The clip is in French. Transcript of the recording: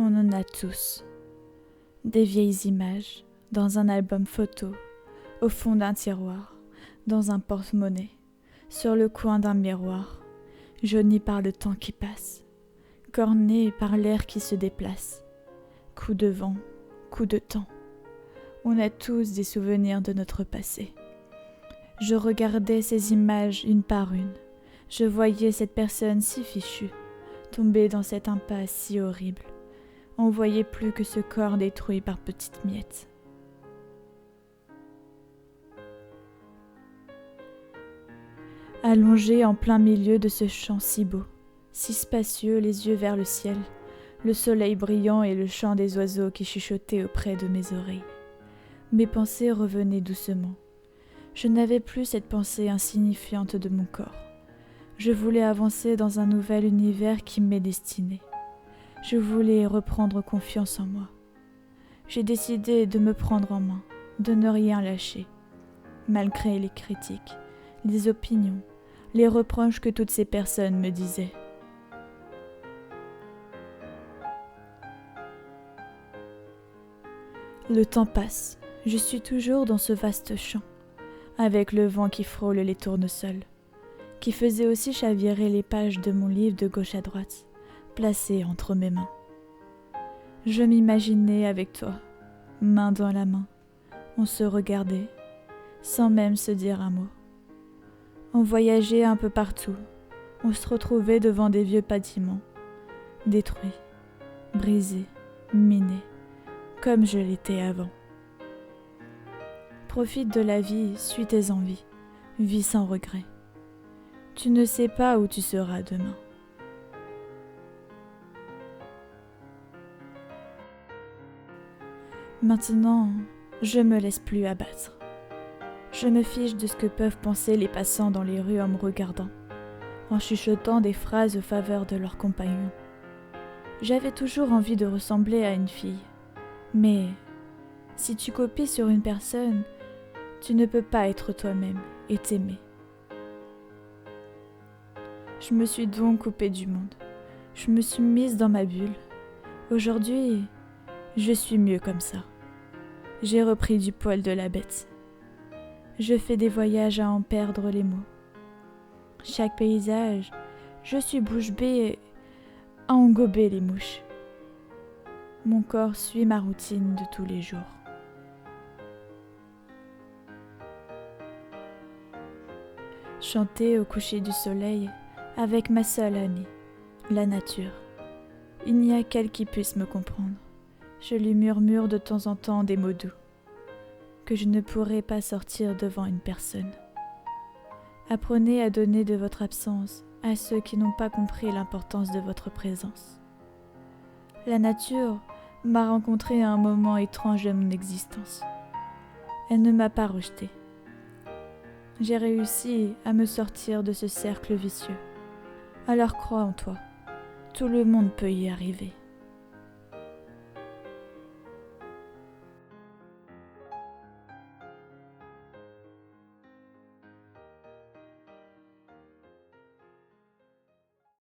On en a tous. Des vieilles images, dans un album photo, au fond d'un tiroir, dans un porte-monnaie, sur le coin d'un miroir, jauni par le temps qui passe, corné par l'air qui se déplace. Coup de vent, coup de temps. On a tous des souvenirs de notre passé. Je regardais ces images une par une. Je voyais cette personne si fichue, tomber dans cette impasse si horrible. On voyait plus que ce corps détruit par petites miettes. Allongé en plein milieu de ce champ si beau, si spacieux, les yeux vers le ciel, le soleil brillant et le chant des oiseaux qui chuchotaient auprès de mes oreilles. Mes pensées revenaient doucement. Je n'avais plus cette pensée insignifiante de mon corps. Je voulais avancer dans un nouvel univers qui m'est destiné. Je voulais reprendre confiance en moi. J'ai décidé de me prendre en main, de ne rien lâcher, malgré les critiques, les opinions, les reproches que toutes ces personnes me disaient. Le temps passe, je suis toujours dans ce vaste champ, avec le vent qui frôle les tournesols, qui faisait aussi chavirer les pages de mon livre de gauche à droite, placé entre mes mains. Je m'imaginais avec toi, main dans la main. On se regardait, sans même se dire un mot. On voyageait un peu partout. On se retrouvait devant des vieux bâtiments, détruits, brisés, minés, comme je l'étais avant. Profite de la vie, suis tes envies, vis sans regret. Tu ne sais pas où tu seras demain. Maintenant, je me laisse plus abattre. Je me fiche de ce que peuvent penser les passants dans les rues en me regardant, en chuchotant des phrases aux faveurs de leurs compagnons. J'avais toujours envie de ressembler à une fille, mais si tu copies sur une personne, tu ne peux pas être toi-même et t'aimer. Je me suis donc coupée du monde. Je me suis mise dans ma bulle. Aujourd'hui, je suis mieux comme ça. J'ai repris du poil de la bête. Je fais des voyages à en perdre les mots. Chaque paysage, je suis bouche bée à en gober les mouches. Mon corps suit ma routine de tous les jours. Chanter au coucher du soleil avec ma seule amie, la nature. Il n'y a qu'elle qui puisse me comprendre. Je lui murmure de temps en temps des mots doux, que je ne pourrai pas sortir devant une personne. Apprenez à donner de votre absence à ceux qui n'ont pas compris l'importance de votre présence. La nature m'a rencontré à un moment étrange de mon existence. Elle ne m'a pas rejeté. J'ai réussi à me sortir de ce cercle vicieux. Alors crois en toi, tout le monde peut y arriver.